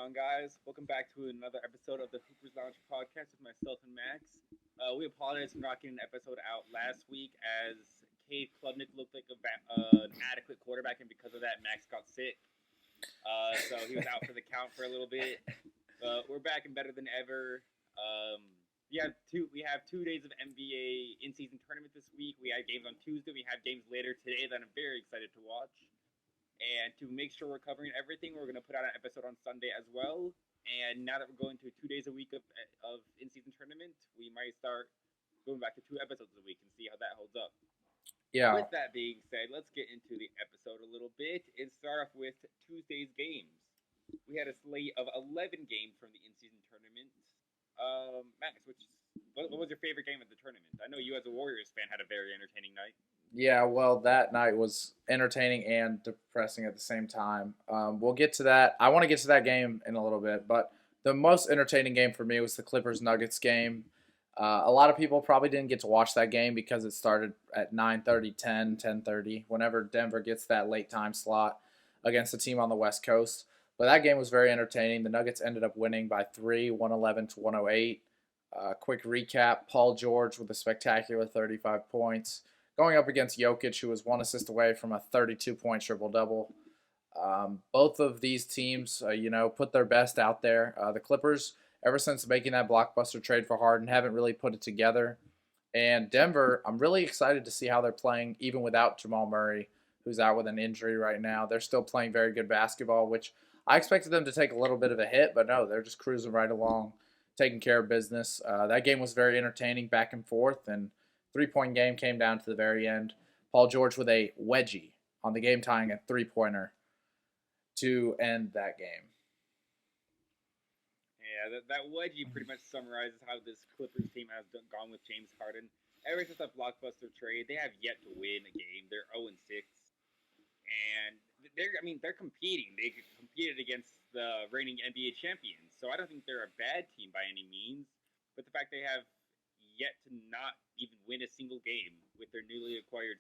on, guys? Welcome back to another episode of the Hooper's Lounge podcast with myself and Max. We apologize for not getting an episode out last week as Cade Klubnik looked like an adequate quarterback, and because of that, Max got sick. So he was out for the count for a little bit. But we're back and better than ever. We have 2 days of NBA in-season tournament this week. We had games on Tuesday. We have games later today that I'm very excited to watch. And to make sure we're covering everything, we're going to put out an episode on Sunday as well. And now that we're going to 2 days a week of in-season tournament, we might start going back to 2 episodes a week and see how that holds up. Yeah. With that being said, let's get into the episode a little bit and start off with Tuesday's games. We had a slate of 11 games from the in-season tournament. Max, what was your favorite game of the tournament? I know you as a Warriors fan had a very entertaining night. Yeah, well, that night was entertaining and depressing at the same time. We'll get to that. I want to get to that game in a little bit, but the most entertaining game for me was the Clippers-Nuggets game. A lot of people probably didn't get to watch that game because it started at 9:30, 10:30, whenever Denver gets that late time slot against a team on the West Coast. But that game was very entertaining. The Nuggets ended up winning by 3, 111-108. Quick recap, Paul George with a spectacular 35 points. Going up against Jokic, who was 1 assist away from a 32-point triple-double. Both of these teams, put their best out there. The Clippers, ever since making that blockbuster trade for Harden, haven't really put it together. And Denver, I'm really excited to see how they're playing, even without Jamal Murray, who's out with an injury right now. They're still playing very good basketball, which I expected them to take a little bit of a hit, but no, they're just cruising right along, taking care of business. That game was very entertaining, back and forth, and three-point game came down to the very end. Paul George with a wedgie on the game-tying a three-pointer to end that game. Yeah, that wedgie pretty much summarizes how this Clippers team has gone with James Harden. Ever since that blockbuster trade, they have yet to win a game. They're 0-6, and they're competing. They competed against the reigning NBA champions, so I don't think they're a bad team by any means. But the fact they have yet to not even win a single game with their newly acquired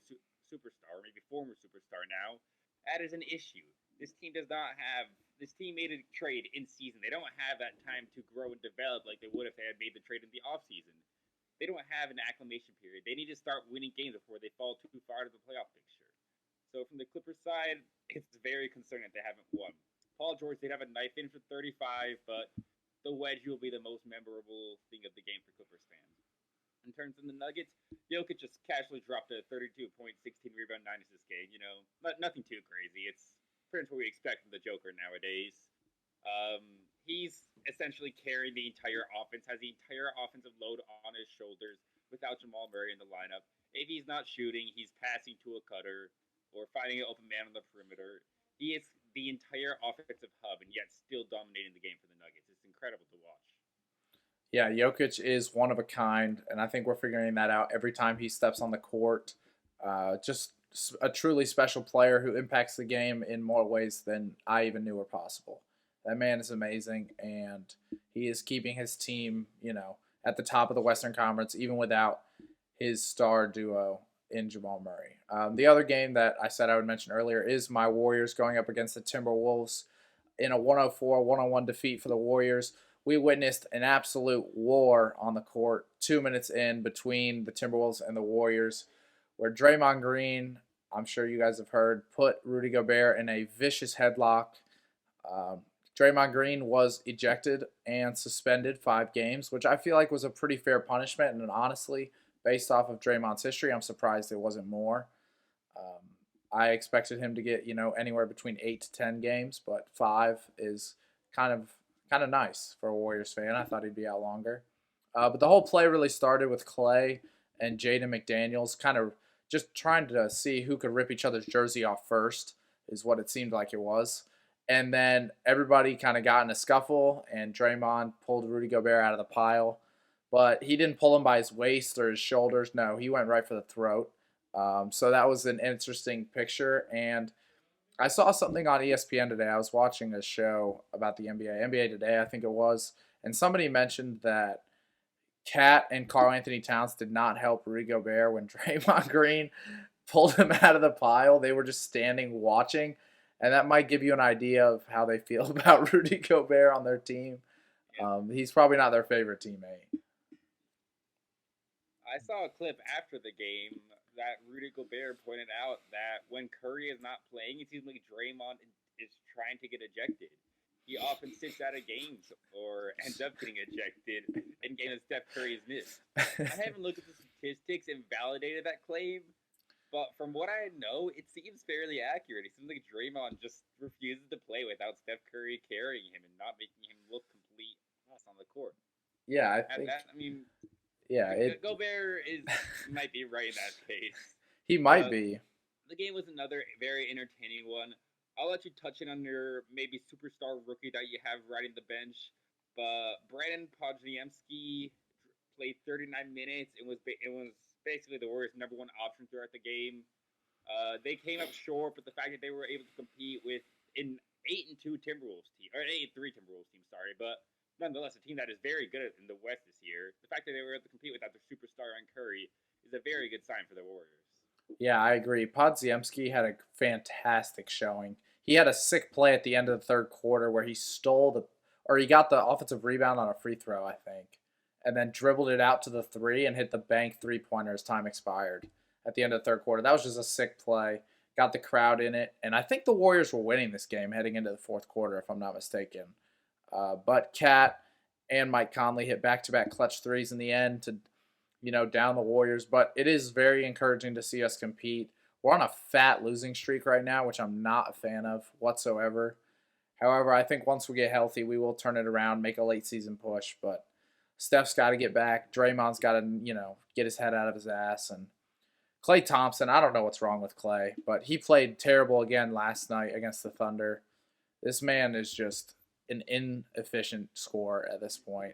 superstar, or maybe former superstar now, that is an issue. This team made a trade in season. They don't have that time to grow and develop like they would if they had made the trade in the offseason. They don't have an acclimation period. They need to start winning games before they fall too far to the playoff picture. So from the Clippers side, it's very concerning that they haven't won. Paul George did have a knife in for 35, but the wedge will be the most memorable thing of the game for Clippers fans. In terms of the Nuggets, Jokic just casually dropped a 32 point, 16 rebound, 9 assist game. Nothing too crazy. It's pretty much what we expect from the Joker nowadays. He's essentially carrying the entire offense, has the entire offensive load on his shoulders without Jamal Murray in the lineup. If he's not shooting, he's passing to a cutter or finding an open man on the perimeter. He is the entire offensive hub and yet still dominating the game for the Nuggets. It's incredible to watch. Yeah, Jokic is one of a kind, and I think we're figuring that out every time he steps on the court. Just a truly special player who impacts the game in more ways than I even knew were possible. That man is amazing, and he is keeping his team, at the top of the Western Conference, even without his star duo in Jamal Murray. The other game that I said I would mention earlier is my Warriors going up against the Timberwolves in a 104 101 defeat for the Warriors. We witnessed an absolute war on the court 2 minutes in between the Timberwolves and the Warriors, where Draymond Green, I'm sure you guys have heard, put Rudy Gobert in a vicious headlock. Draymond Green was ejected and suspended 5 games, which I feel like was a pretty fair punishment. And honestly, based off of Draymond's history, I'm surprised it wasn't more. I expected him to get, anywhere between 8 to 10 games, but 5 is kind of nice for a Warriors fan. I thought he'd be out longer. But the whole play really started with Clay and Jaden McDaniels kind of just trying to see who could rip each other's jersey off first is what it seemed like it was. And then everybody kind of got in a scuffle, and Draymond pulled Rudy Gobert out of the pile. But he didn't pull him by his waist or his shoulders. No, he went right for the throat. So that was an interesting picture. And I saw something on ESPN today. I was watching a show about the NBA, NBA Today, I think it was, and somebody mentioned that Cat and Karl Anthony Towns did not help Rudy Gobert when Draymond Green pulled him out of the pile. They were just standing watching, And that might give you an idea of how they feel about Rudy Gobert on their team. Yeah. He's probably not their favorite teammate. I saw a clip after the game that Rudy Gobert pointed out that when Curry is not playing, it seems like Draymond is trying to get ejected. He often sits out of games or ends up getting ejected in games that Steph Curry has missed. I haven't looked at the statistics and validated that claim, but from what I know, it seems fairly accurate. It seems like Draymond just refuses to play without Steph Curry carrying him and not making him look complete lost on the court. Yeah, I And think. that, I mean, Yeah, Gobert might be right in that case. he might be. The game was another very entertaining one. I'll let you touch in on your maybe superstar rookie that you have riding the bench, but Brandon Podjemski played 39 minutes and was basically the Warriors' number one option throughout the game. They came up short, but the fact that they were able to compete with an 8-2 Timberwolves team or an 8-3 Timberwolves team, sorry, but nonetheless a team that is very good in the West this year. The fact that they were able to compete without their superstar on Curry is a very good sign for the Warriors. Yeah, I agree. Podziemski had a fantastic showing. He had a sick play at the end of the third quarter where he got the offensive rebound on a free throw, I think, and then dribbled it out to the three and hit the bank 3-pointer as time expired at the end of the third quarter. That was just a sick play. Got the crowd in it, and I think the Warriors were winning this game heading into the fourth quarter, if I'm not mistaken. But Cat and Mike Conley hit back-to-back clutch threes in the end to down the Warriors, but it is very encouraging to see us compete. We're on a fat losing streak right now, which I'm not a fan of whatsoever. However, I think once we get healthy, we will turn it around, make a late season push. But Steph's got to get back. Draymond's got to, get his head out of his ass. And Klay Thompson, I don't know what's wrong with Klay, but he played terrible again last night against the Thunder. This man is just an inefficient scorer at this point.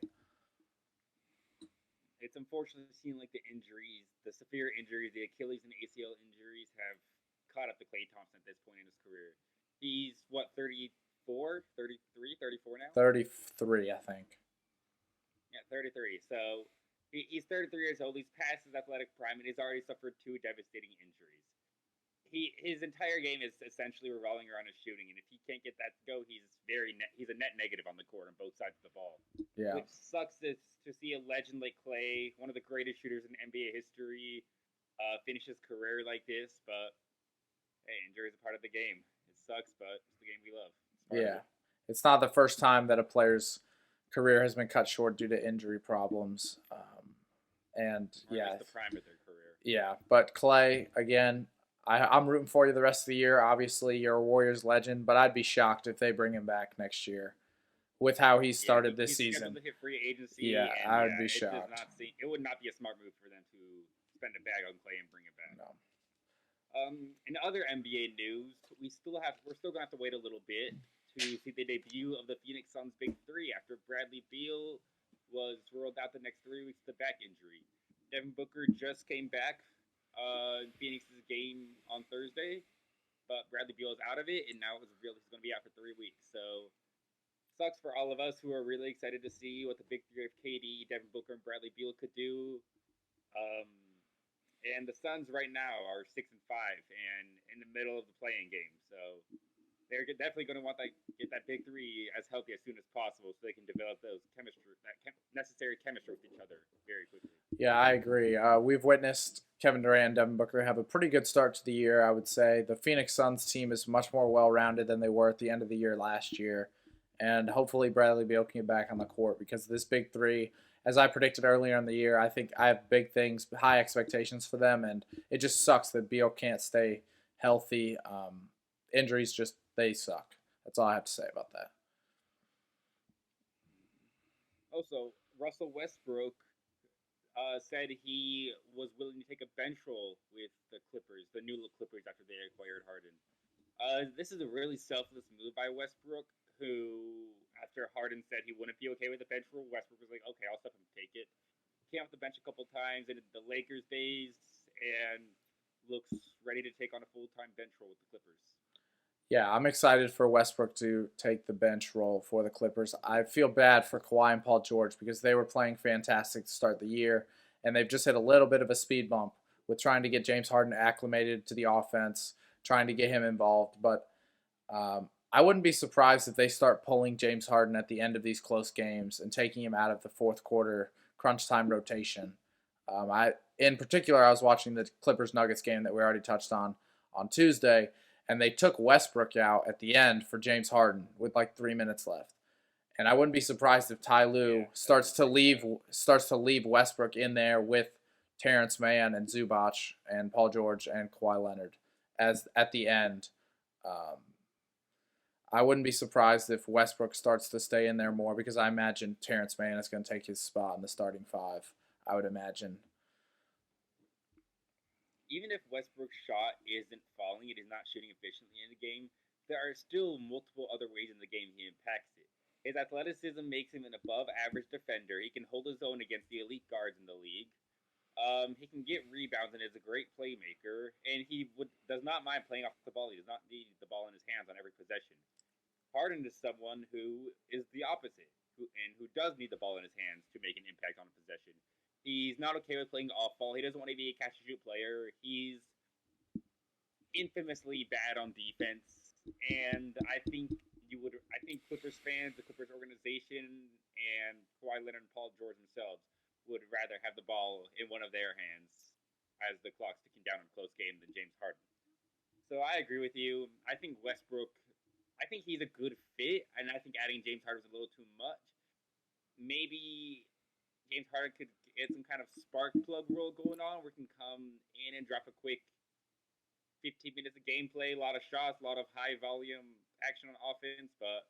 It's unfortunate seeing like the injuries, the severe injuries, the Achilles and ACL injuries have caught up to Klay Thompson at this point in his career. He's what, 34, 33, 34 now? 33, I think. Yeah, 33. So he's 33 years old. He's past his athletic prime and he's already suffered two devastating injuries. His entire game is essentially revolving around his shooting, and if he can't get that to go, he's a net negative on the court on both sides of the ball. Yeah. Which sucks to see a legend like Klay, one of the greatest shooters in NBA history, finish his career like this. But hey, injury is a part of the game. It sucks, but it's the game we love. Yeah, it's not the first time that a player's career has been cut short due to injury problems. The prime of their career. Yeah, but Klay again. I'm rooting for you the rest of the year. Obviously, you're a Warriors legend, but I'd be shocked if they bring him back next year with how he started this season. To hit free agency. Yeah, I would be shocked. It would not be a smart move for them to spend a bag on Klay and bring him back. No. In other NBA news, we're still gonna have to wait a little bit to see the debut of the Phoenix Suns' Big Three after Bradley Beal was ruled out the next 3 weeks with a back injury. Devin Booker just came back. Phoenix's game on Thursday, but Bradley Beal is out of it, and now it's revealed he's going to be out for 3 weeks. So, sucks for all of us who are really excited to see what the big three of KD, Devin Booker, and Bradley Beal could do. And the Suns right now are 6-5 and in the middle of the play-in game, so they're definitely going to want to get that big three as healthy as soon as possible, so they can develop necessary chemistry with each other very quickly. Yeah, I agree. We've witnessed Kevin Durant and Devin Booker have a pretty good start to the year, I would say. The Phoenix Suns team is much more well-rounded than they were at the end of the year last year. And hopefully Bradley Beal can get back on the court because this big three, as I predicted earlier in the year, I think I have big things, high expectations for them. And it just sucks that Beal can't stay healthy. Injuries they suck. That's all I have to say about that. Also, Russell Westbrook said he was willing to take a bench role with the Clippers, the new Clippers, after they acquired Harden. This is a really selfless move by Westbrook, who, after Harden said he wouldn't be okay with the bench role, Westbrook was like, okay, I'll step and take it. Came off the bench a couple times in the Lakers days and looks ready to take on a full-time bench role with the Clippers. Yeah, I'm excited for Westbrook to take the bench role for the Clippers. I feel bad for Kawhi and Paul George because they were playing fantastic to start the year, and they've just hit a little bit of a speed bump with trying to get James Harden acclimated to the offense, trying to get him involved. But I wouldn't be surprised if they start pulling James Harden at the end of these close games and taking him out of the fourth quarter crunch time rotation. In particular, I was watching the Clippers Nuggets game that we already touched on Tuesday, and they took Westbrook out at the end for James Harden with like 3 minutes left. And I wouldn't be surprised if Ty Lue starts to leave Westbrook in there with Terrence Mann and Zubac and Paul George and Kawhi Leonard as at the end. Um, I wouldn't be surprised if Westbrook starts to stay in there more because I imagine Terrence Mann is going to take his spot in the starting five. I would imagine. Even if Westbrook's shot isn't falling, it is not shooting efficiently in the game, there are still multiple other ways in the game he impacts it. His athleticism makes him an above average defender. He can hold his own against the elite guards in the league. He can get rebounds and is a great playmaker. And does not mind playing off the ball. He does not need the ball in his hands on every possession. Harden is someone who is the opposite, who does need the ball in his hands to make an impact on a possession. He's not okay with playing off ball. He doesn't want to be a catch and shoot player. He's infamously bad on defense, and I think Clippers fans, the Clippers organization, and Kawhi Leonard and Paul George themselves would rather have the ball in one of their hands as the clock's ticking down in a close game than James Harden. So I agree with you. I think Westbrook, I think he's a good fit, and I think adding James Harden is a little too much. Maybe James Harden could get some kind of spark plug role going on where he can come in and drop a quick 15 minutes of gameplay, a lot of shots, a lot of high volume action on offense. But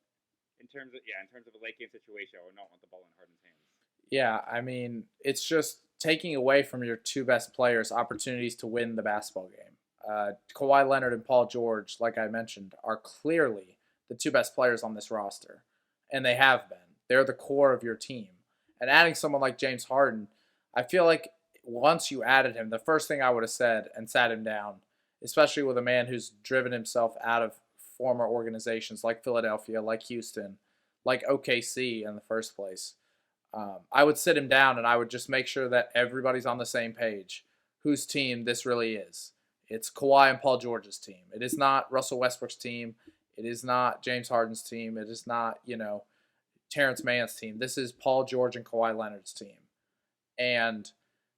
in terms of a late game situation, I would not want the ball in Harden's hands. Yeah, I mean, it's just taking away from your two best players opportunities to win the basketball game. Kawhi Leonard and Paul George, like I mentioned, are clearly the two best players on this roster, and they have been. They're the core of your team. And adding someone like James Harden, I feel like once you added him, the first thing I would have said and sat him down, especially with a man who's driven himself out of former organizations like Philadelphia, like Houston, like OKC in the first place. I would sit him down and I would just make sure that everybody's on the same page. Whose team this really is? It's Kawhi and Paul George's team. It is not Russell Westbrook's team. It is not James Harden's team. It is not, Terrence Mann's team. This is Paul George and Kawhi Leonard's team. And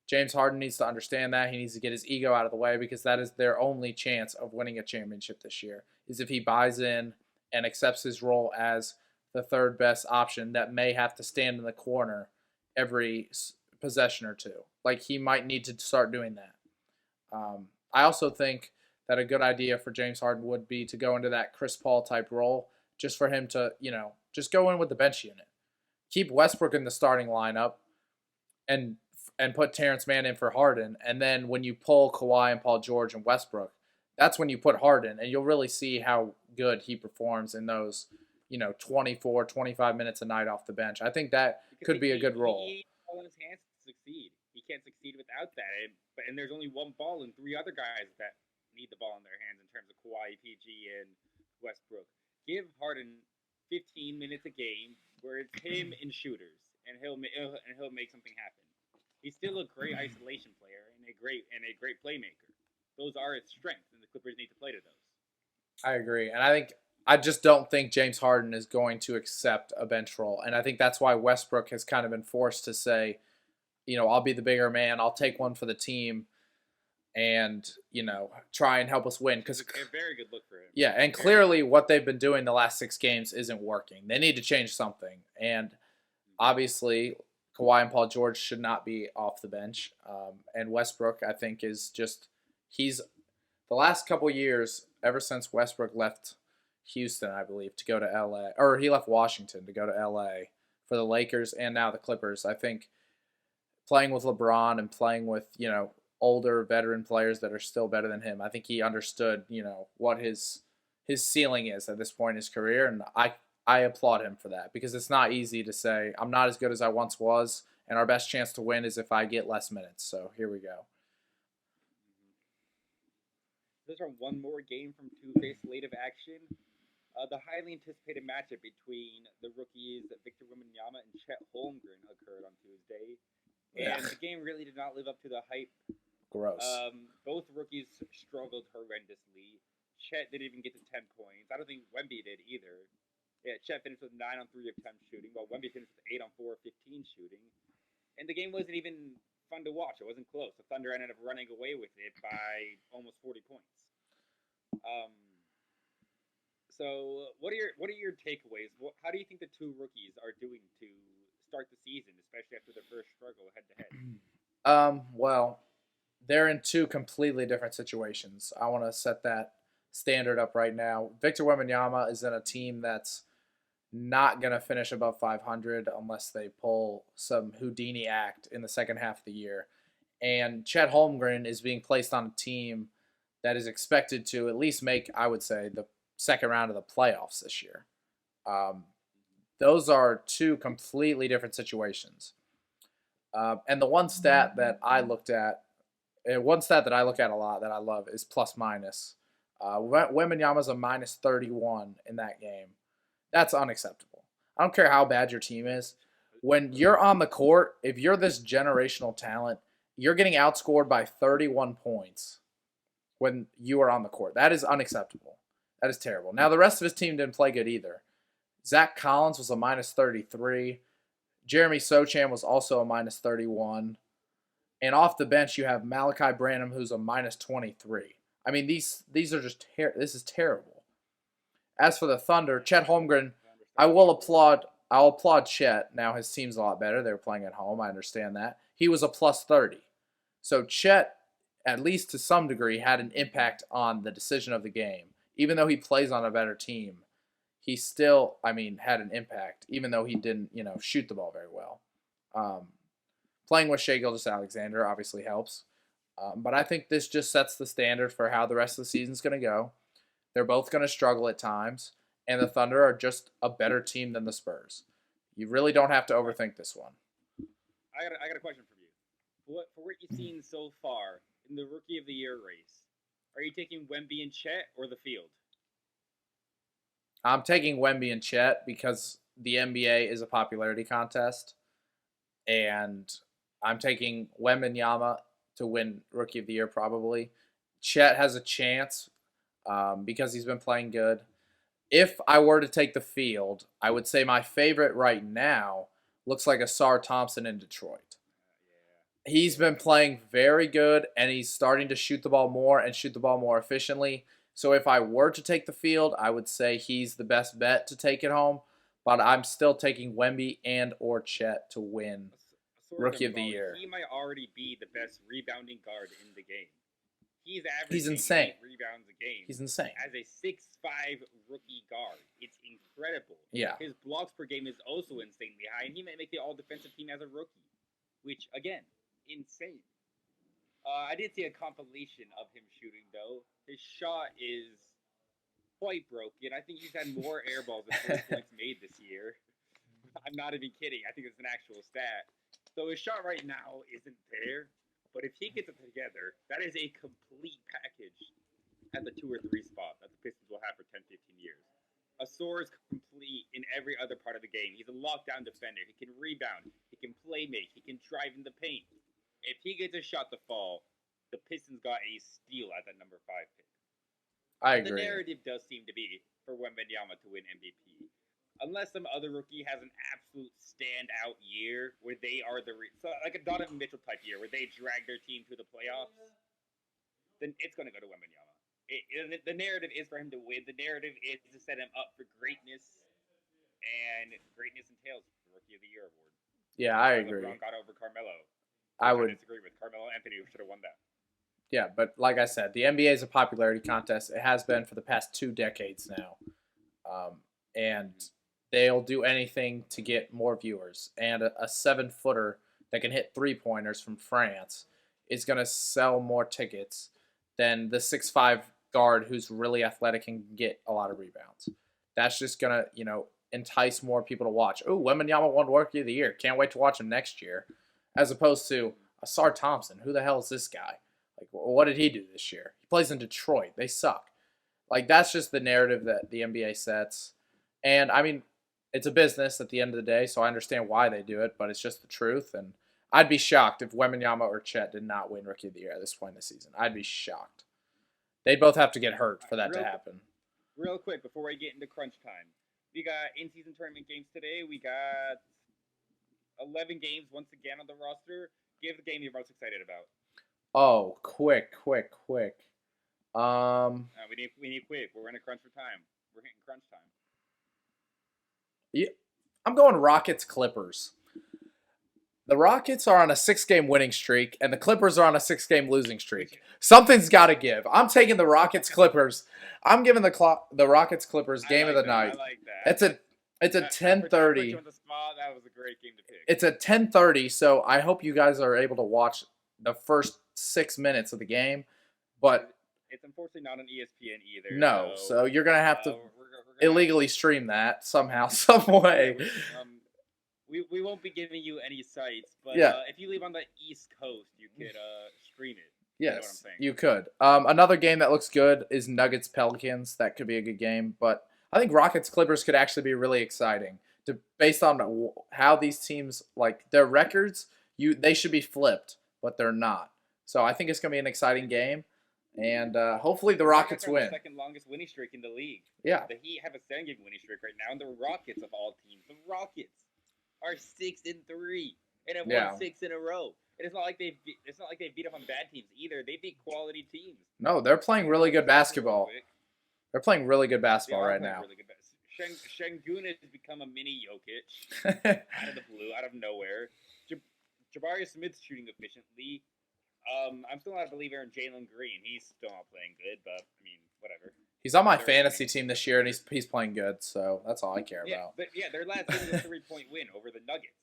James Harden needs to understand that. He needs to get his ego out of the way because that is their only chance of winning a championship this year, is if he buys in and accepts his role as the third best option that may have to stand in the corner every possession or two. Like, he might need to start doing that. I also think that a good idea for James Harden would be to go into that Chris Paul type role, just for him to, just go in with the bench unit. Keep Westbrook in the starting lineup and put Terrence Mann in for Harden. And then when you pull Kawhi and Paul George and Westbrook, that's when you put Harden, and you'll really see how good he performs in those, 24, 25 minutes a night off the bench. I think that could be a good role. He needs ball in his hands to succeed. He can't succeed without that. And there's only one ball and three other guys that need the ball in their hands in terms of Kawhi, PG, and Westbrook. Give Harden 15 minutes a game where it's him and shooters, and he'll make something happen. He's still a great isolation player and a great playmaker. Those are his strengths, and the Clippers need to play to those. I agree, and I just don't think James Harden is going to accept a bench role, and I think that's why Westbrook has kind of been forced to say, I'll be the bigger man, I'll take one for the team, and try and help us win. Because a very good look for him. Yeah, and clearly what they've been doing the last 6 games isn't working. They need to change something, and obviously Kawhi and Paul George should not be off the bench. And Westbrook, I think, he's the last couple years, ever since Westbrook left Houston, I believe, to go to LA, or he left Washington to go to LA for the Lakers and now the Clippers. I think playing with LeBron and playing with, older veteran players that are still better than him, I think he understood, what his ceiling is at this point in his career. And I applaud him for that, because it's not easy to say, I'm not as good as I once was, and our best chance to win is if I get less minutes. So here we go. Those are one more game from Tuesday's slate of action. The highly anticipated matchup between the rookies Victor Wembanyama and Chet Holmgren occurred on Tuesday. And the game really did not live up to the hype. Gross. Both rookies struggled horrendously. Chet didn't even get to 10 points. I don't think Wemby did either. Yeah, Chet finished with 9 on 3 of 10 shooting, while Wemby finished with 8 on 4 of 15 shooting. And the game wasn't even fun to watch. It wasn't close. The Thunder ended up running away with it by almost 40 points. Um, so what are your takeaways? How do you think the two rookies are doing to start the season, especially after their first struggle head to head? Well, they're in two completely different situations. I want to set that standard up right now. Victor Wembanyama is in a team that's not going to finish above 500 unless they pull some Houdini act in the second half of the year. And Chet Holmgren is being placed on a team that is expected to at least make, I would say, the second round of the playoffs this year. Um, those are two completely different situations. And the one stat that I looked at, and one stat that I look at a lot that I love is plus minus. Wembanyama's a minus 31 in that game. That's unacceptable. I don't care how bad your team is. When you're on the court, if you're this generational talent, you're getting outscored by 31 points when you are on the court. That is unacceptable. That is terrible. Now, the rest of his team didn't play good either. Zach Collins was a minus 33. Jeremy Sochan was also a minus 31. And off the bench, you have Malachi Branham, who's a minus 23. I mean, these are just this is terrible. As for the Thunder, Chet Holmgren, I'll applaud Chet. Now his team's a lot better. They were playing at home. I understand that. He was a plus 30. So Chet, at least to some degree, had an impact on the decision of the game. Even though he plays on a better team, he still, had an impact, even though he didn't, shoot the ball very well. Playing with Shai Gilgeous-Alexander obviously helps. But I think this just sets the standard for how the rest of the season's going to go. They're both going to struggle at times, and the Thunder are just a better team than the Spurs. You really don't have to overthink this one. I got a question for you. For what you've seen so far in the Rookie of the Year race, are you taking Wemby and Chet or the field? I'm taking Wemby and Chet because the NBA is a popularity contest, and I'm taking Wembanyama to win Rookie of the Year probably. Chet has a chance because he's been playing good. If I were to take the field, I would say my favorite right now looks like Ausar Thompson in Detroit. He's been playing very good, and he's starting to shoot the ball more and shoot the ball more efficiently. So if I were to take the field, I would say he's the best bet to take it home. But I'm still taking Wemby and or Chet to win Rookie of the Year. He might already be the best rebounding guard in the game. He's insane. Rebounds a game. He's insane. As a 6'5" rookie guard, it's incredible. Yeah. His blocks per game is also insanely high, and he might make the all-defensive team as a rookie, which, again, insane. I did see a compilation of him shooting, though. His shot is quite broken. I think he's had more air balls than points made this year. I'm not even kidding. I think it's an actual stat. So his shot right now isn't there, but if he gets it together, that is a complete package at the 2 or 3 spot that the Pistons will have for 10, 15 years. Ausar is complete in every other part of the game. He's a lockdown defender. He can rebound. He can play make. He can drive in the paint. If he gets a shot to fall, the Pistons got a steal at that number 5 pick. I agree. The narrative does seem to be for Wembanyama to win MVP. Unless some other rookie has an absolute standout year where they are like a Donovan Mitchell type year where they drag their team to the playoffs, then it's going to go to Wembanyama. The narrative is for him to win. The narrative is to set him up for greatness, and greatness entails the Rookie of the Year award. Yeah, I agree. LeBron got over Carmelo. I would disagree with Carmelo Anthony, who should have won that. Yeah, but like I said, the NBA is a popularity contest. It has been for the past 2 decades now. And they'll do anything to get more viewers. And a 7-footer that can hit 3-pointers from France is going to sell more tickets than the 6'5" guard who's really athletic and can get a lot of rebounds. That's just going to, entice more people to watch. Oh, Wembanyama won Rookie of the Year. Can't wait to watch him next year. As opposed to Ausar Thompson. Who the hell is this guy? Like, what did he do this year? He plays in Detroit. They suck. Like, that's just the narrative that the NBA sets. And, it's a business at the end of the day, so I understand why they do it, but it's just the truth. And I'd be shocked if Wembanyama or Chet did not win Rookie of the Year at this point in the season. I'd be shocked. They'd both have to get hurt for that to Real happen. real quick before we get into crunch time, we got in-season tournament games today. We got 11 games once again on the roster. Give the game you're most excited about. Oh, quick. We need quick. We're in a crunch for time. We're hitting crunch time. Yeah, I'm going Rockets Clippers. The Rockets are on a 6-game winning streak, and the Clippers are on a 6-game losing streak. Something's got to give. I'm taking the Rockets Clippers. I'm giving the Rockets Clippers game of the night. I like that. It's a 10:30. That was a great game to pick. It's a 10:30, so I hope you guys are able to watch the first 6 minutes of the game. But it's unfortunately not on ESPN either. no, so you're gonna have to we're illegally stream that somehow, some way. We won't be giving you any sites, but Yeah. if you live on the East Coast, you could stream it. Yes, You know what I'm saying? you could. Another game that looks good is Nuggets Pelicans. That could be a good game, but I think Rockets Clippers could actually be really exciting. Based on how these teams like their records, they should be flipped, but they're not. So I think it's gonna be an exciting game, and hopefully the Rockets are win. The second longest winning streak in the league. Yeah, The Heat have a 7-game winning streak right now, and the Rockets of all teams, the Rockets are 6-3 and have won 6 in a row. And it's not like they beat up on bad teams either. They beat quality teams. No, they're playing really good basketball. They're playing really good basketball right now. Really good Şengün has become a mini Jokic out of the blue, out of nowhere. Jabari Smith's shooting efficiently. I'm still not a believer in Jalen Green. He's still not playing good, but I mean, whatever. He's on my fantasy team this year, and he's playing good, so that's all I care about. But their last game was a 3-point win over the Nuggets,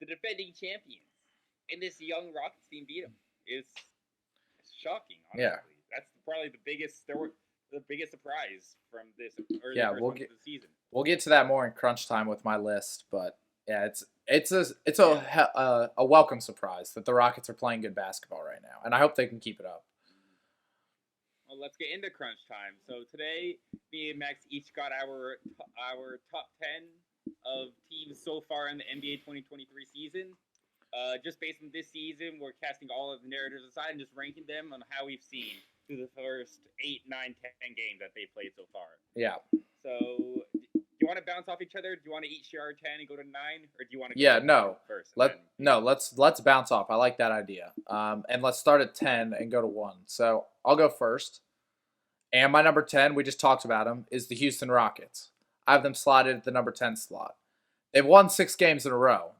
the defending champions, and this young Rockets team beat them. It's shocking, honestly. Yeah. That's probably the biggest surprise from this early of the season. We'll get to that more in crunch time with my list, but yeah, it's a welcome surprise that the Rockets are playing good basketball right now, and I hope they can keep it up. Well, let's get into crunch time. So today, me and Max each got our top 10 of teams so far in the NBA 2023 season. Just based on this season, we're casting all of the narratives aside and just ranking them on how we've seen through the first 8, 9, 10 games that they've played so far. Yeah. So, do you want to bounce off each other? Do you want to each share our 10 and go to 9, or do you want to? Go first. Let's bounce off. I like that idea. And let's start at 10 and go to 1. So I'll go first. And my number 10, we just talked about them, is the Houston Rockets. I have them slotted at the number 10 slot. They've won 6 games in a row.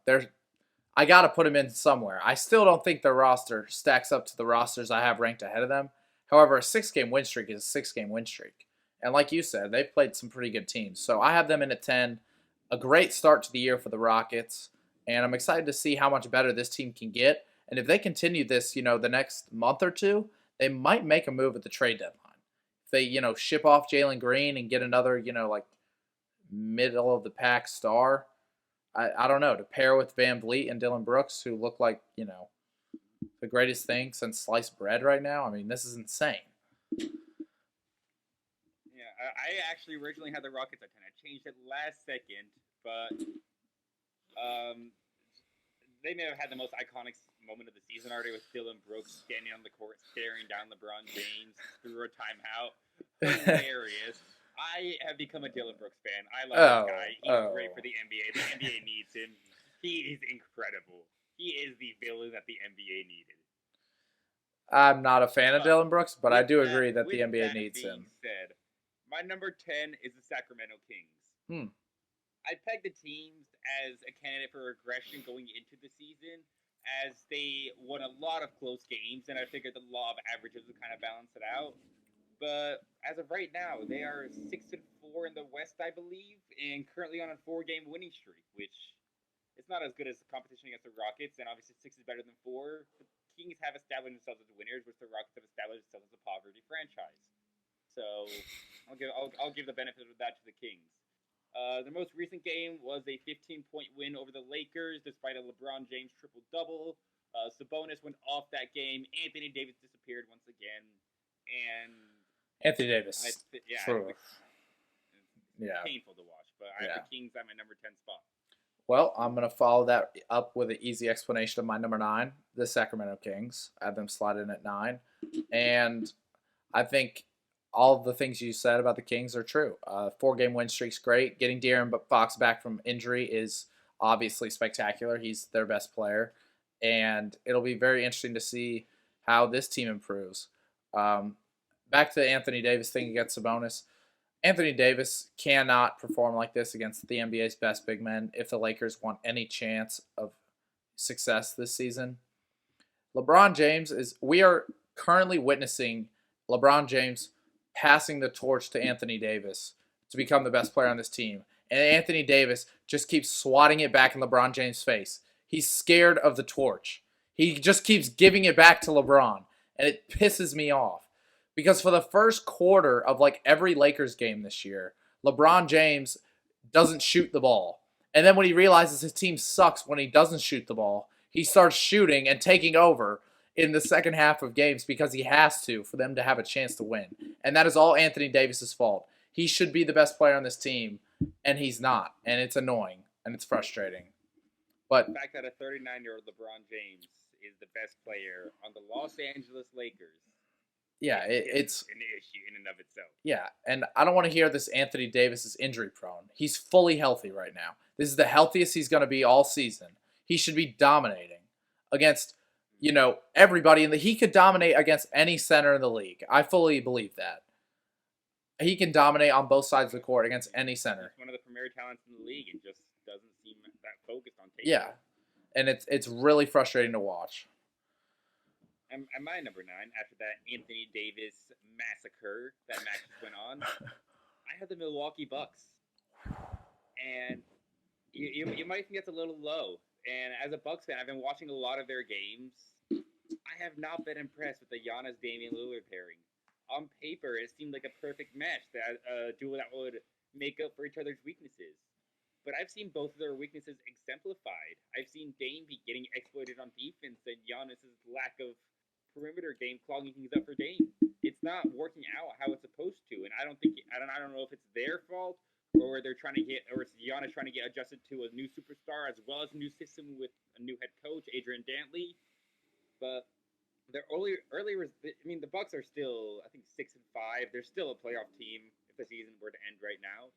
I got to put them in somewhere. I still don't think their roster stacks up to the rosters I have ranked ahead of them. However, a 6-game win streak is a 6-game win streak. And like you said, they've played some pretty good teams. So I have them in at 10. A great start to the year for the Rockets. And I'm excited to see how much better this team can get. And if they continue this, the next month or two, they might make a move at the trade deadline. If they, ship off Jalen Green and get another, middle of the pack star, I don't know, to pair with Van Vliet and Dylan Brooks, who look like, the greatest thing since sliced bread right now. I mean, this is insane. Yeah, I actually originally had the Rockets at 10. I changed it last second, but they may have had the most iconic moment of the season already with Dylan Brooks standing on the court, staring down LeBron James through a timeout. Hilarious. I have become a Dylan Brooks fan. I love this guy. He's great for the NBA. The NBA needs him. He is incredible. He is the villain that the NBA needed. I'm not a fan of Dylan Brooks, but I do agree that the NBA needs him. Said, my number 10 is the Sacramento Kings. I pegged the teams as a candidate for regression going into the season, as they won a lot of close games, and I figured the law of averages would kind of balance it out. But as of right now, they are 6-4 in the West, I believe, and currently on a 4-game winning streak, which is not as good as the competition against the Rockets, and obviously 6 is better than 4. The Kings have established themselves as winners, which the Rockets have established themselves as a poverty franchise. So I'll give the benefit of that to the Kings. The most recent game was a 15-point win over the Lakers, despite a LeBron James triple-double. Sabonis went off that game. Anthony Davis disappeared once again, and Anthony Davis. It's painful to watch, but I have the Kings at my number 10 spot. Well, I'm going to follow that up with an easy explanation of my number 9, the Sacramento Kings. I have them slotted in at 9. And I think all of the things you said about the Kings are true. 4-game win streak's great. Getting De'Aaron Fox back from injury is obviously spectacular. He's their best player, and it'll be very interesting to see how this team improves. Um, Back to the Anthony Davis thing against Sabonis. Anthony Davis cannot perform like this against the NBA's best big men if the Lakers want any chance of success this season. LeBron James we are currently witnessing LeBron James passing the torch to Anthony Davis to become the best player on this team. And Anthony Davis just keeps swatting it back in LeBron James' face. He's scared of the torch. He just keeps giving it back to LeBron, and it pisses me off. Because for the first quarter of like every Lakers game this year, LeBron James doesn't shoot the ball. And then when he realizes his team sucks when he doesn't shoot the ball, he starts shooting and taking over in the second half of games because he has to for them to have a chance to win. And that is all Anthony Davis's fault. He should be the best player on this team, and he's not. And it's annoying, and it's frustrating. But The fact that a 39-year-old LeBron James is the best player on the Los Angeles Lakers yeah, it's an issue in and of itself. yeah, and I don't want to hear this Anthony Davis is injury prone. He's fully healthy right now. This is the healthiest he's going to be all season. He should be dominating against, everybody he could dominate against any center in the league. I fully believe that. He can dominate on both sides of the court against any center. He's one of the premier talents in the league and just doesn't seem that focused on tape. Yeah. And it's really frustrating to watch. And my number 9, after that Anthony Davis massacre that match went on, I had the Milwaukee Bucks. And you might think that's a little low. And as a Bucks fan, I've been watching a lot of their games. I have not been impressed with the Giannis Damian Lillard pairing. On paper, it seemed like a perfect match, that duo that would make up for each other's weaknesses. But I've seen both of their weaknesses exemplified. I've seen Dame be getting exploited on defense and Giannis's lack of perimeter game clogging things up for Dame. It's not working out how it's supposed to, and I don't know if it's their fault or it's Giannis trying to get adjusted to a new superstar as well as a new system with a new head coach, Adrian Dantley. But the Bucks are still, I think, 6-5. They're still a playoff team if the season were to end right now.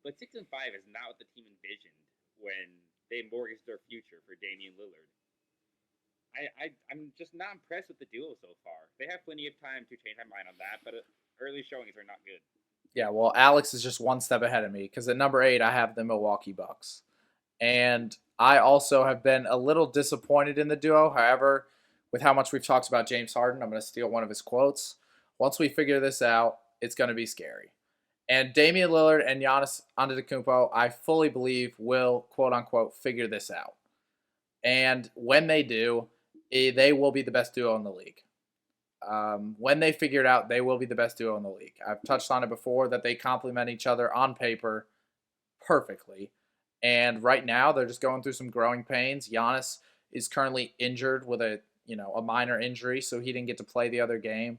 But 6-5 is not what the team envisioned when they mortgaged their future for Damian Lillard. I'm just not impressed with the duo so far. They have plenty of time to change my mind on that, but early showings are not good. Yeah, well, Alex is just one step ahead of me because at number 8, I have the Milwaukee Bucks. And I also have been a little disappointed in the duo. However, with how much we've talked about James Harden, I'm going to steal one of his quotes. Once we figure this out, it's going to be scary. And Damian Lillard and Giannis Antetokounmpo, I fully believe, will, quote-unquote, figure this out. And when they do, they will be the best duo in the league. When they figure it out, they will be the best duo in the league. I've touched on it before that they complement each other on paper perfectly. And right now, they're just going through some growing pains. Giannis is currently injured with a minor injury, so he didn't get to play the other game.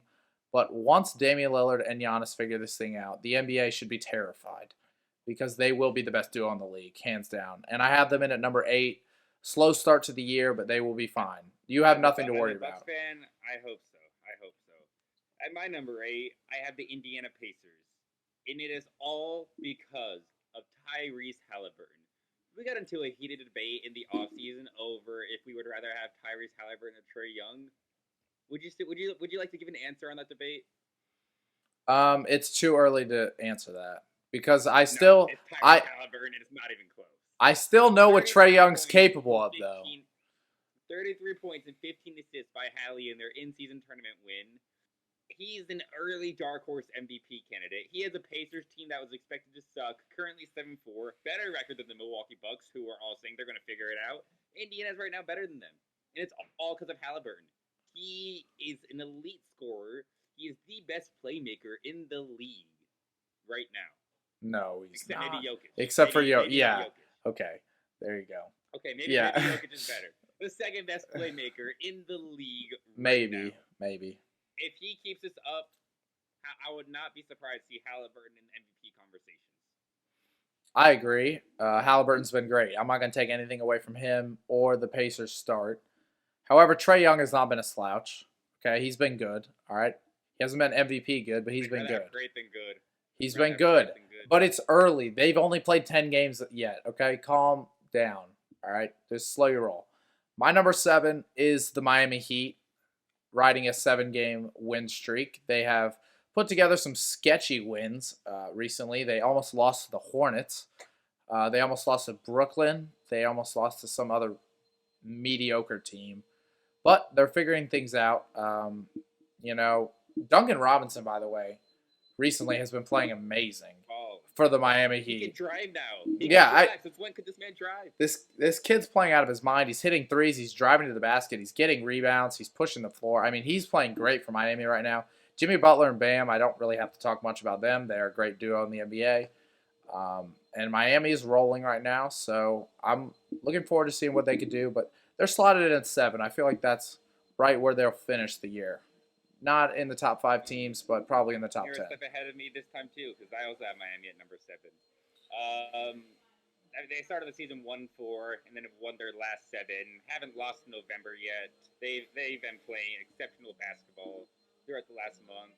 But once Damian Lillard and Giannis figure this thing out, the NBA should be terrified because they will be the best duo in the league, hands down. And I have them in at number 8. Slow start to the year, but they will be fine. You have nothing to worry about. Bucks fan, I hope so. At my number 8, I have the Indiana Pacers. And it is all because of Tyrese Halliburton. We got into a heated debate in the offseason over if we would rather have Tyrese Halliburton or Trae Young. Would you like to give an answer on that debate? It's too early to answer that because it's Tyrese Halliburton, and it's not even close. I still know what Trae Young's capable of, though. 33 points and 15 assists by Hallie in their in-season tournament win. He's an early dark horse MVP candidate. He has a Pacers team that was expected to suck, currently 7-4, better record than the Milwaukee Bucks, who are all saying they're going to figure it out. Indiana's right now better than them, and it's all because of Halliburton. He is an elite scorer. He is the best playmaker in the league right now. No, he's except not. Maybe Jokic. Except for Jokic. Yeah. Okay. There you go. Okay, maybe Jokic is better. The second best playmaker in the league right now. Maybe. If he keeps this up, I would not be surprised to see Halliburton in MVP conversations. I agree. Halliburton's been great. I'm not going to take anything away from him or the Pacers start. However, Trae Young has not been a slouch. Okay, he's been good. All right. He hasn't been MVP good, but he's I'd been rather good. have great than good. He's Rather been have good, great than good. but it's early. They've only played 10 games yet. Okay, calm down. All right, just slow your roll. My number 7 is the Miami Heat, riding a 7-game win streak. They have put together some sketchy wins recently. They almost lost to the Hornets. They almost lost to Brooklyn. They almost lost to some other mediocre team. But they're figuring things out. You know, Duncan Robinson, by the way, recently has been playing amazing Oh, for the Miami he can Heat. drive now. He Yeah, can drive. Since when could this man drive? This kid's playing out of his mind. He's hitting threes. He's driving to the basket. He's getting rebounds. He's pushing the floor. I mean, he's playing great for Miami right now. Jimmy Butler and Bam, I don't really have to talk much about them. They're a great duo in the NBA. And Miami is rolling right now, so I'm looking forward to seeing what they could do. But they're slotted in at 7. I feel like that's right where they'll finish the year. Not in the top 5 teams, but probably in the top You're 10. a step ahead of me this time too, because I also have Miami at number 7. Um, they started the season 1-4, and then have won their last 7. Haven't lost in November yet. They've been playing exceptional basketball throughout the last month.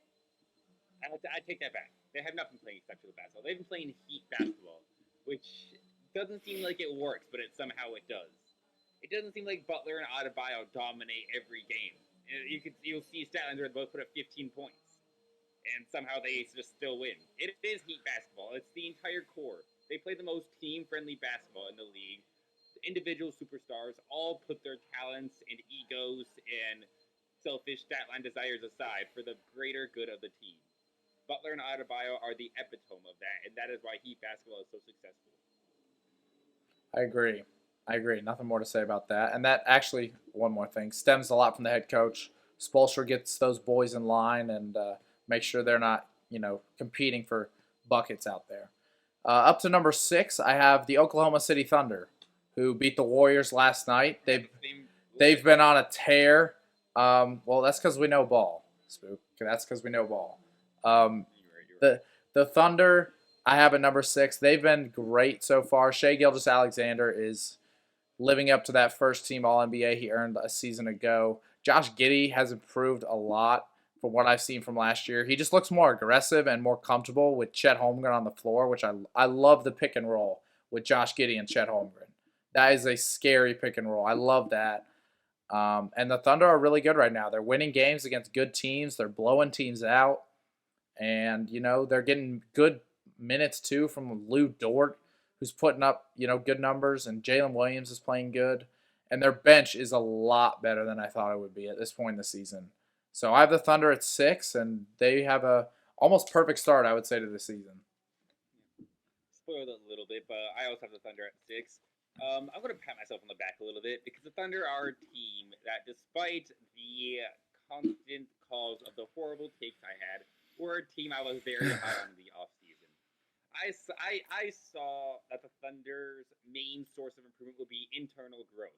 I take that back. They have not been playing exceptional basketball. They've been playing Heat basketball, which doesn't seem like it works, but somehow it does. It doesn't seem like Butler and Adebayo dominate every game. You'll see stat lines where they both put up 15 points, and somehow they just still win. It is Heat basketball. It's the entire core. They play the most team-friendly basketball in the league. The individual superstars all put their talents and egos and selfish stat line desires aside for the greater good of the team. Butler and Adebayo are the epitome of that, and that is why Heat basketball is so successful. I agree. I agree. Nothing more to say about that. And that actually, one more thing, stems a lot from the head coach. Spoelstra gets those boys in line and make sure they're not, competing for buckets out there. Up to number 6, I have the Oklahoma City Thunder, who beat the Warriors last night. They've been on a tear. Well, that's because we know ball, Spook. That's because we know ball. You're right. The Thunder, I have at number 6. They've been great so far. Shai Gilgeous-Alexander is living up to that first-team All-NBA he earned a season ago. Josh Giddey has improved a lot from what I've seen from last year. He just looks more aggressive and more comfortable with Chet Holmgren on the floor, which I love the pick and roll with Josh Giddey and Chet Holmgren. That is a scary pick and roll. I love that. And the Thunder are really good right now. They're winning games against good teams. They're blowing teams out. And, they're getting good minutes, too, from Lou Dort, who's putting up, good numbers. And Jalen Williams is playing good. And their bench is a lot better than I thought it would be at this point in the season. So I have the Thunder at 6, and they have a almost perfect start, I would say, to the season. Spoiled it a little bit, but I also have the Thunder at 6. I'm going to pat myself on the back a little bit because the Thunder are a team that, despite the constant calls of the horrible takes I had, were a team I was very high on in the offseason. I saw that the Thunder's main source of improvement would be internal growth.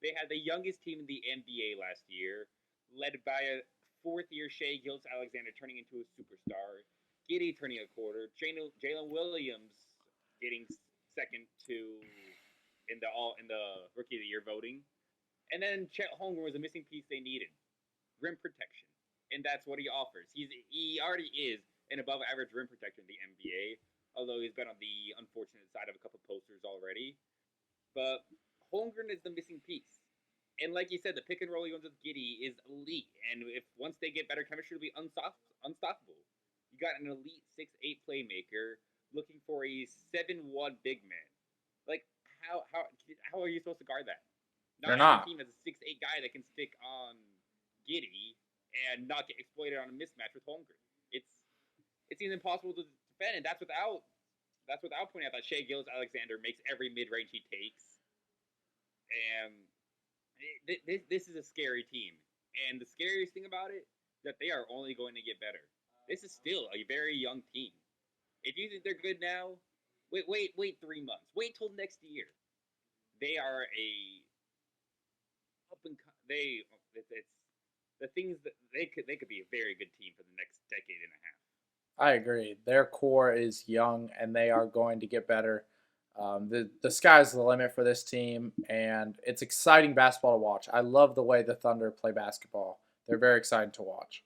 They had the youngest team in the NBA last year, led by a fourth-year Shai Gilgeous-Alexander turning into a superstar, Giddey turning a quarter, Jalen Williams getting second to in the Rookie of the Year voting, and then Chet Holmgren was a missing piece they needed, rim protection, and that's what he offers. He already is an above-average rim protector in the NBA, although he's been on the unfortunate side of a couple posters already. But Holmgren is the missing piece. And like you said, the pick and roll he runs with Giddey is elite. And if once they get better chemistry, it'll be unstoppable. You got an elite 6'8" playmaker looking for a 7'1" big man. Like how are you supposed to guard that? They're Not not. every team has a 6'8" guy that can stick on Giddey and not get exploited on a mismatch with Holmgren. It seems impossible to defend, and that's without pointing out that Shai Gilgeous-Alexander makes every mid-range he takes. And this is a scary team. And the scariest thing about it is that they are only going to get better. This is still a very young team. If you think they're good now, wait 3 months. Wait till next year. They are a it's the things that they could be a very good team for the next decade and a half. I agree. Their core is young, and they are going to get better. The sky's the limit for this team, and it's exciting basketball to watch. I love the way the Thunder play basketball. They're very exciting to watch.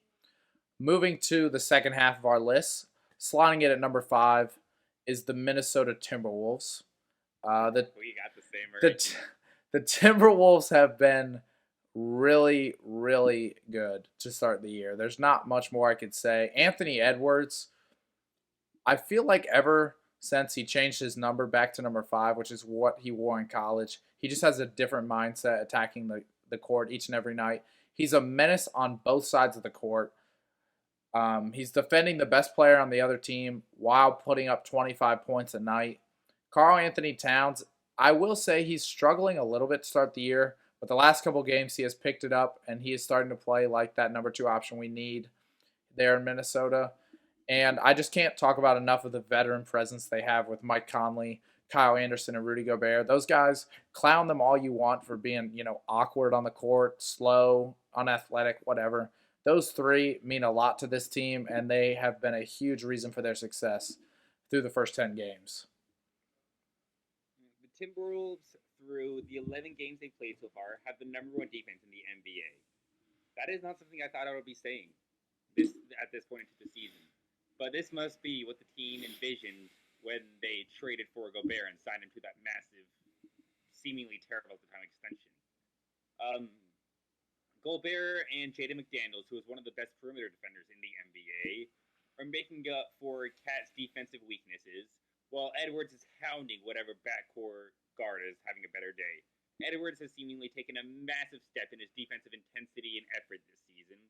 Moving to the second half of our list, slotting it at number 5 is the Minnesota Timberwolves. The We got the same the ranking. the Timberwolves have been really, really good to start the year. There's not much more I could say. Anthony Edwards, I feel like ever since he changed his number back to number 5, which is what he wore in college, he just has a different mindset attacking the court each and every night. He's a menace on both sides of the court. He's defending the best player on the other team while putting up 25 points a night. Karl Anthony Towns, I will say he's struggling a little bit to start the year, but the last couple games he has picked it up and he is starting to play like that number 2 option we need there in Minnesota. And I just can't talk about enough of the veteran presence they have with Mike Conley, Kyle Anderson, and Rudy Gobert. Those guys, clown them all you want for being, awkward on the court, slow, unathletic, whatever. Those three mean a lot to this team, and they have been a huge reason for their success through the first 10 games. The Timberwolves, through the 11 games they played so far, have the number 1 defense in the NBA. That is not something I thought I would be saying at this point into the season. But this must be what the team envisioned when they traded for Gobert and signed him to that massive, seemingly terrible at the time extension. Gobert and Jaden McDaniels, who is one of the best perimeter defenders in the NBA, are making up for KAT's defensive weaknesses, while Edwards is hounding whatever backcourt guard is having a better day. Edwards has seemingly taken a massive step in his defensive intensity and effort this season.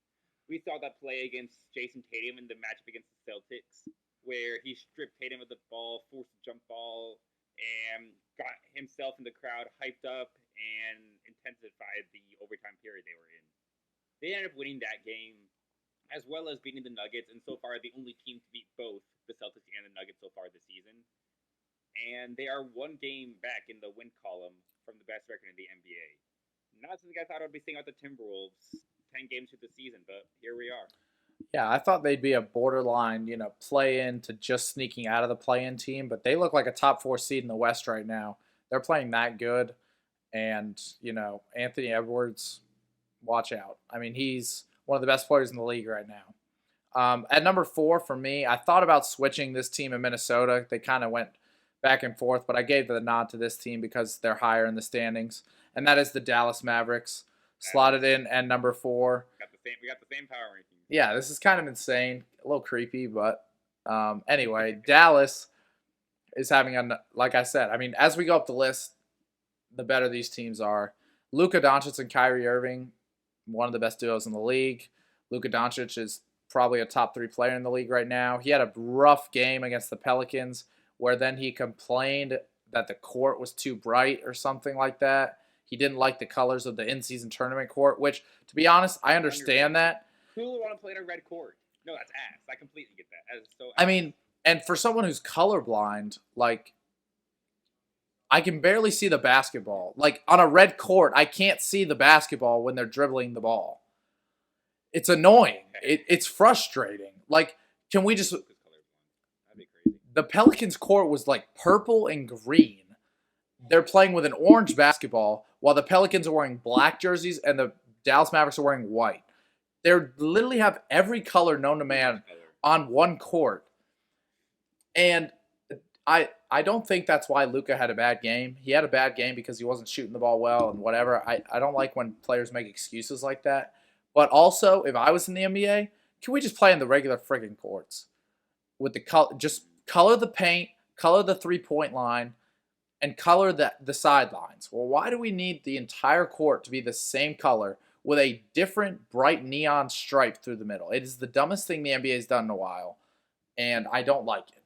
We saw that play against Jason Tatum in the matchup against the Celtics, where he stripped Tatum of the ball, forced a jump ball, and got himself and the crowd hyped up and intensified the overtime period they were in. They ended up winning that game, as well as beating the Nuggets, and so far the only team to beat both the Celtics and the Nuggets so far this season. And they are 1 game back in the win column from the best record in the NBA. Not something I thought I would be saying about the Timberwolves 10 games through the season, but here we are. Yeah, I thought they'd be a borderline, play-in to just sneaking out of the play-in team, but they look like a top 4 seed in the West right now. They're playing that good, and, Anthony Edwards, watch out. I mean, he's one of the best players in the league right now. At number 4 for me, I thought about switching this team in Minnesota. They kind of went back and forth, but I gave the nod to this team because they're higher in the standings, and that is the Dallas Mavericks, slotted in at number 4. We got the same power rankings. Yeah, this is kind of insane, a little creepy, but anyway, Dallas is having like I said, I mean, as we go up the list, the better these teams are. Luka Doncic and Kyrie Irving, one of the best duos in the league. Luka Doncic is probably a top 3 player in the league right now. He had a rough game against the Pelicans where then he complained that the court was too bright or something like that. He didn't like the colors of the in-season tournament court, which, to be honest, I understand that. Who would want to play in a red court? No, that's ass. I completely get that. That is so ass. I mean, and for someone who's colorblind, like, I can barely see the basketball. Like, on a red court, I can't see the basketball when they're dribbling the ball. It's annoying. It's frustrating. Like, can we just... That'd be crazy. The Pelicans' court was, like, purple and green. They're playing with an orange basketball, while the Pelicans are wearing black jerseys and the Dallas Mavericks are wearing white. They literally have every color known to man on one court. And I don't think that's why Luka had a bad game. He had a bad game because he wasn't shooting the ball well and whatever. I don't like when players make excuses like that. But also, if I was in the NBA, can we just play in the regular friggin' courts? With the just color the paint, color the 3-point line, and color the sidelines. Well, why do we need the entire court to be the same color with a different bright neon stripe through the middle? It is the dumbest thing the NBA has done in a while, and I don't like it.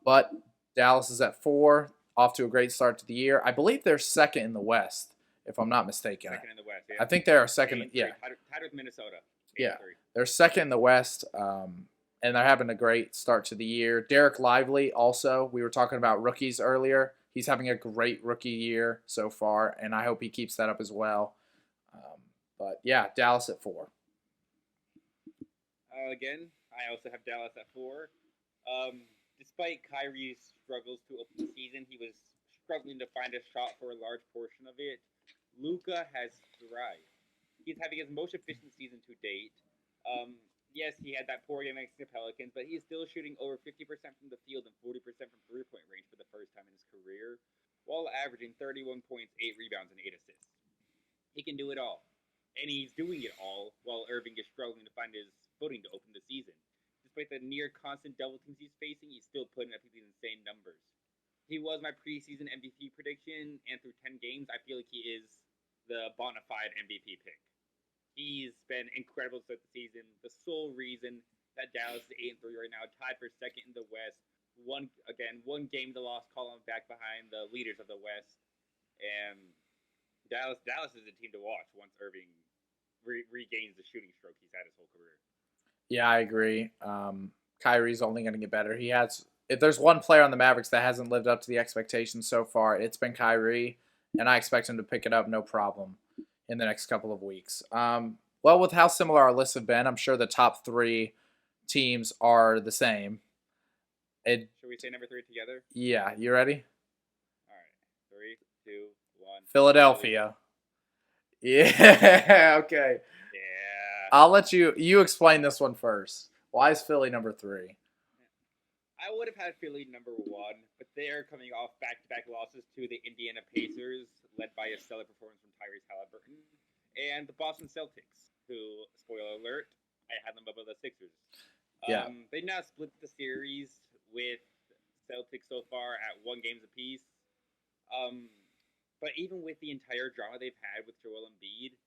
But Dallas is at 4, off to a great start to the year. I believe they're second in the West, if I'm not mistaken. Second in the West, yeah. I think they are second. Yeah. Tied with Minnesota. Yeah. They're second in the West, and they're having a great start to the year. Derek Lively also, we were talking about rookies earlier. He's having a great rookie year so far, and I hope he keeps that up as well. But, yeah, Dallas at 4. Again, I also have Dallas at 4. Despite Kyrie's struggles to open the season, he was struggling to find a shot for a large portion of it. Luka has thrived. He's having his most efficient season to date. Yes, he had that poor game against the Pelicans, but he's still shooting over 50% from the field and 40% from three-point range for the first time in his career, while averaging 31 points, 8 rebounds, and 8 assists. He can do it all. And he's doing it all while Irving is struggling to find his footing to open the season. Despite the near constant double teams he's facing, he's still putting up these insane numbers. He was my preseason MVP prediction, and through 10 games, I feel like he is the bona fide MVP pick. He's been incredible to start the season. The sole reason that Dallas is 8-3 right now, tied for second in the West. One game to loss column back behind the leaders of the West, and Dallas is a team to watch once Irving regains the shooting stroke he's had his whole career. Yeah, I agree. Kyrie's only going to get better. If there's one player on the Mavericks that hasn't lived up to the expectations so far, it's been Kyrie, and I expect him to pick it up no problem in the next couple of weeks. Well, with how similar our lists have been, I'm sure the top three teams are the same. Should we say number 3 together? Yeah, you ready? All right, 3, 2, 1. Philadelphia. Yeah, okay. Yeah. I'll let you explain this one first. Why is Philly number 3? I would have had Philly number 1, but they are coming off back-to-back losses to the Indiana Pacers, led by a stellar performance from Tyrese Halliburton, and the Boston Celtics, who, spoiler alert, I had them above the Sixers. Yeah. They now split the series with Celtics so far at 1 game apiece. But even with the entire drama they've had with Joel Embiid,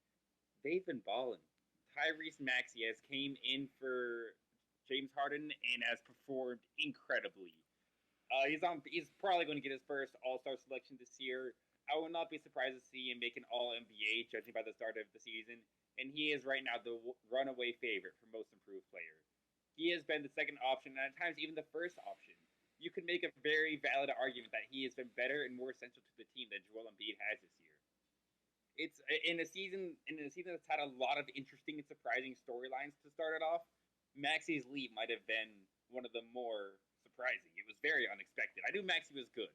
they've been balling. Tyrese Maxey has came in for James Harden and has performed incredibly. He's probably going to get his first All-Star selection this year. I will not be surprised to see him make an All-NBA, judging by the start of the season. And he is right now the runaway favorite for Most Improved Player. He has been the second option, and at times even the first option. You could make a very valid argument that he has been better and more essential to the team than Joel Embiid has this year. It's in a season that's had a lot of interesting and surprising storylines to start it off. Maxey's leap might have been one of the more surprising. It was very unexpected. I knew Maxey was good.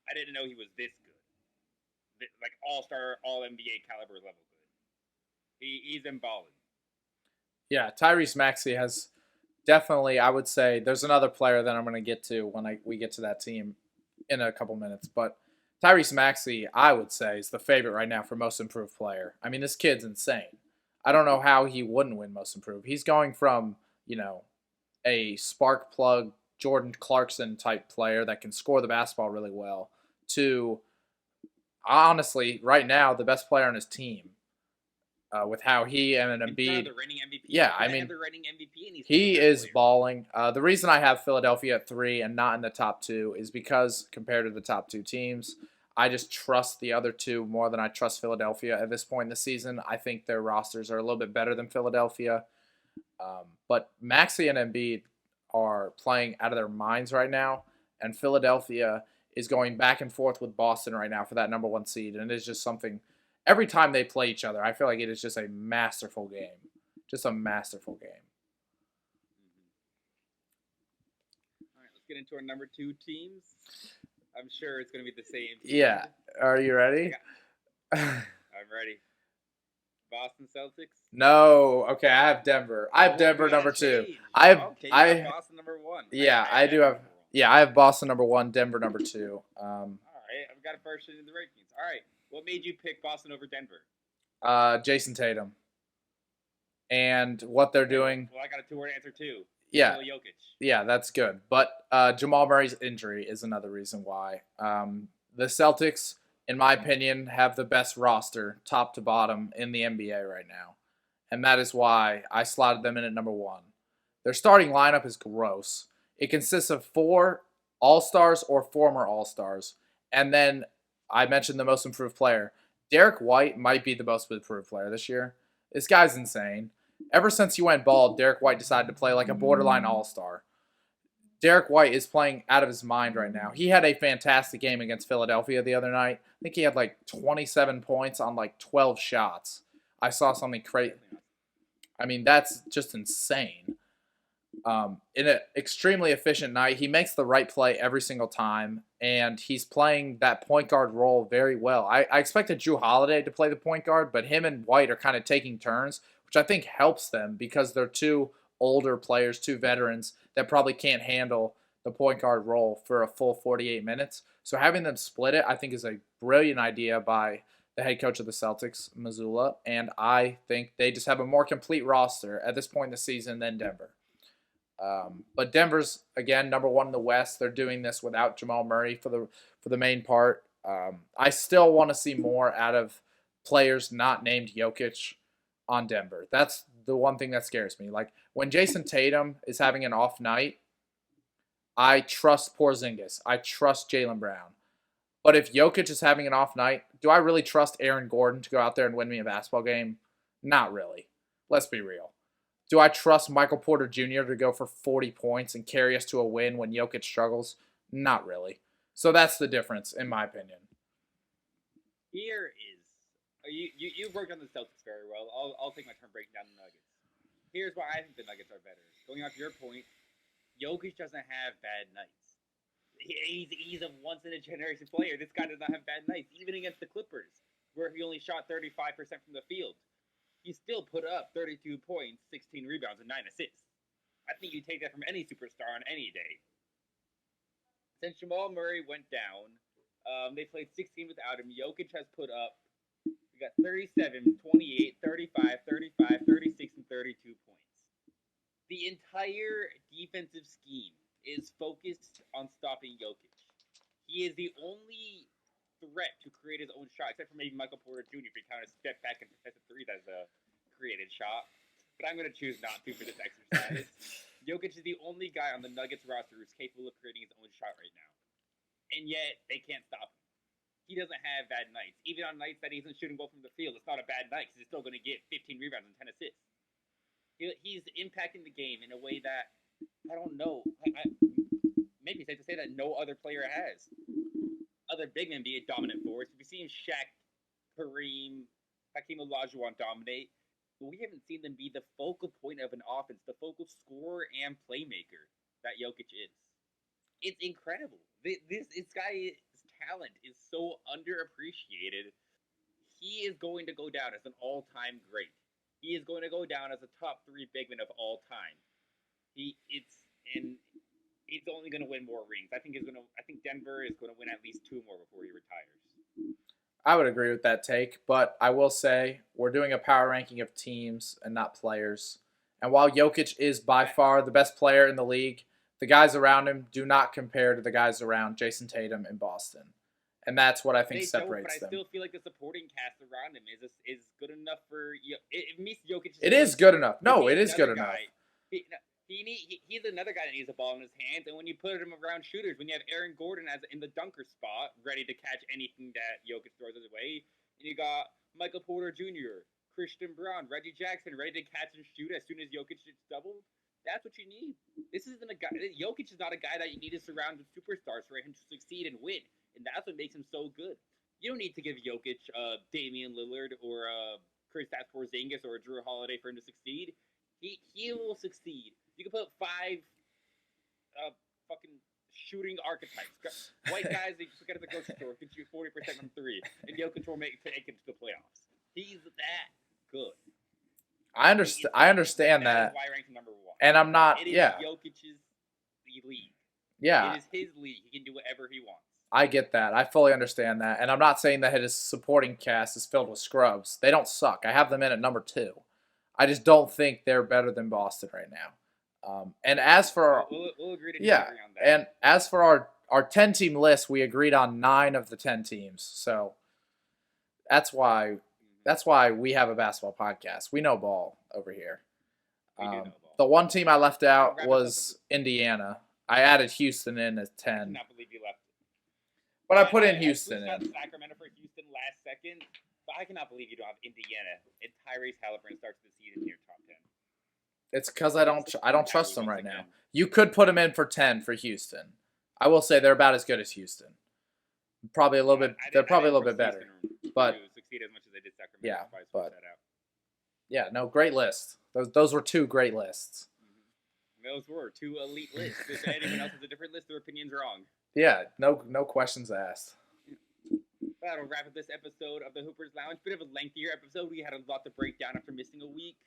I didn't know he was this good. Like all-star, all-NBA caliber level good. He's been balling. Yeah, Tyrese Maxey has definitely, I would say, there's another player that I'm going to get to when we get to that team in a couple minutes. But Tyrese Maxey, I would say, is the favorite right now for Most Improved Player. I mean, this kid's insane. I don't know how he wouldn't win Most Improved. He's going from, a spark plug Jordan Clarkson type player that can score the basketball really well to, honestly, right now, the best player on his team. With how he and Embiid, the reigning MVP. Yeah, I mean, the reigning MVP, and he is balling. The reason I have Philadelphia at 3 and not in the top 2 is because compared to the top 2 teams, I just trust the other two more than I trust Philadelphia at this point in the season. I think their rosters are a little bit better than Philadelphia, but Maxey and Embiid are playing out of their minds right now, and Philadelphia is going back and forth with Boston right now for that number 1 seed, and it is just something. Every time they play each other, I feel like it is just a masterful game. Just a masterful game. All right, let's get into our number 2 teams. I'm sure it's going to be the same. Yeah. Are you ready? I'm ready. Boston Celtics? No. Okay, I have Denver. I have Denver number 2. I have Boston number 1. Yeah, I do have. Yeah, I have Boston number 1, Denver number 2. All right, I've got a first in the rankings. All right. What made you pick Boston over Denver? Jason Tatum. And what they're doing. Well, I got a 2-word answer too. Yeah. Jokic. Yeah, that's good. But Jamal Murray's injury is another reason why. The Celtics, in my opinion, have the best roster, top to bottom, in the NBA right now. And that is why I slotted them in at number 1. Their starting lineup is gross. It consists of 4 All-Stars or former All-Stars. And then I mentioned the Most Improved Player. Derek White might be the Most Improved Player this year. This guy's insane. Ever since he went bald, Derek White decided to play like a borderline all-star. Derek White is playing out of his mind right now. He had a fantastic game against Philadelphia the other night. I think he had like 27 points on like 12 shots. I saw something crazy. I mean, that's just insane. In an extremely efficient night, he makes the right play every single time, and he's playing that point guard role very well. I expected Jrue Holiday to play the point guard, but him and White are kind of taking turns, which I think helps them because they're 2 older players, 2 veterans that probably can't handle the point guard role for a full 48 minutes. So having them split it, I think, is a brilliant idea by the head coach of the Celtics, Mazzulla, and I think they just have a more complete roster at this point in the season than Denver. But Denver's, again, number 1 in the West. They're doing this without Jamal Murray for the main part. I still want to see more out of players not named Jokic on Denver. That's the one thing that scares me. Like, when Jason Tatum is having an off night, I trust Porzingis. I trust Jaylen Brown. But if Jokic is having an off night, do I really trust Aaron Gordon to go out there and win me a basketball game? Not really. Let's be real. Do I trust Michael Porter Jr. to go for 40 points and carry us to a win when Jokic struggles? Not really. So that's the difference, in my opinion. Here is you've worked on the Celtics very well. I'll take my turn breaking down the Nuggets. Here's why I think the Nuggets are better. Going off your point, Jokic doesn't have bad nights. He's a once in a generation player. This guy does not have bad nights, even against the Clippers, where he only shot 35% from the field. He still put up 32 points, 16 rebounds, and 9 assists. I think you take that from any superstar on any day. Since Jamal Murray went down, they played 16 without him. Jokic has put up, we got 37, 28, 35, 35, 36, and 32 points. The entire defensive scheme is focused on stopping Jokic. He is the only threat to create his own shot, except for maybe Michael Porter Jr. if he kind of step back and contest a 3 that's a created shot. But I'm going to choose not to for this exercise. Jokic is the only guy on the Nuggets roster who's capable of creating his own shot right now. And yet, they can't stop him. He doesn't have bad nights. Even on nights that he isn't shooting well from the field, it's not a bad night because he's still going to get 15 rebounds and 10 assists. He's impacting the game in a way that, I don't know, maybe it's safe to say that no other player has. Other big men be a dominant force. We've seen Shaq, Kareem, Hakeem Olajuwon dominate, but we haven't seen them be the focal point of an offense, the focal scorer and playmaker that Jokic is. It's incredible. This guy's talent is so underappreciated. He is going to go down as an all-time great. He is going to go down as a top 3 big man of all time. He's only going to win more rings. I think Denver is going to win at least 2 more before he retires. I would agree with that take, but I will say we're doing a power ranking of teams and not players. And while Jokic is by far the best player in the league, the guys around him do not compare to the guys around Jason Tatum in Boston. And that's what I think separates them. But I still feel like the supporting cast around him is good enough for it meets Jokic. It is good enough. No, it is good enough. He's another guy that needs a ball in his hands, and when you put him around shooters, when you have Aaron Gordon in the dunker spot, ready to catch anything that Jokic throws his way, and you got Michael Porter Jr., Christian Braun, Reggie Jackson, ready to catch and shoot as soon as Jokic gets doubled. That's what you need. This isn't a guy. Jokic is not a guy that you need to surround with superstars for him to succeed and win, and that's what makes him so good. You don't need to give Jokic Damian Lillard or Kristaps Porzingis or Drew Holiday for him to succeed. He will succeed. You can put 5 fucking shooting archetypes. White guys that you get at the grocery store can shoot 40% from 3, and Jokic will take it to the playoffs. He's that good. I understand that. That's why I ranked him number 1. And I'm not. It is yeah. Jokic's league. Yeah. It is his league. He can do whatever he wants. I get that. I fully understand that. And I'm not saying that his supporting cast is filled with scrubs. They don't suck. I have them in at number 2. I just don't think they're better than Boston right now. And as for we'll agree to disagree on that. And as for our 10-team list, we agreed on 9 of the 10 teams. So that's why we have a basketball podcast. We know ball over here. We do know ball. The one team I left out was Indiana. I added Houston in as 10. I cannot believe you left. But I put in Houston in. Sacramento for Houston last second, but I cannot believe you don't have Indiana and Tyrese Halliburton starts the season in your top 10. It's because I don't trust them right now. You could put them in for 10 for Houston. I will say they're about as good as Houston. Probably a little bit. They're probably a little bit better. But succeed as much as they did Sacramento. Yeah, but yeah, no, great list. Those were 2 great lists. Those were 2 elite lists. If anyone else has a different list, their opinion's wrong. Yeah, no questions asked. That'll wrap up this episode of the Hoopers Lounge. Bit of a lengthier episode. We had a lot to break down after missing a week.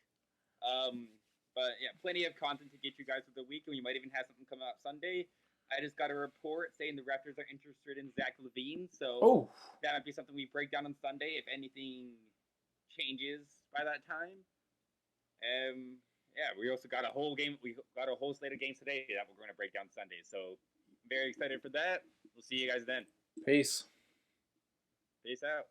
But yeah, plenty of content to get you guys for the week, and we might even have something come out Sunday. I just got a report saying the Raptors are interested in Zach LaVine, so Oh, that might be something we break down on Sunday if anything changes by that time. Yeah, we also got a whole game. We got a whole slate of games today that we're going to break down Sunday. So very excited for that. We'll see you guys then. peace. Peace out.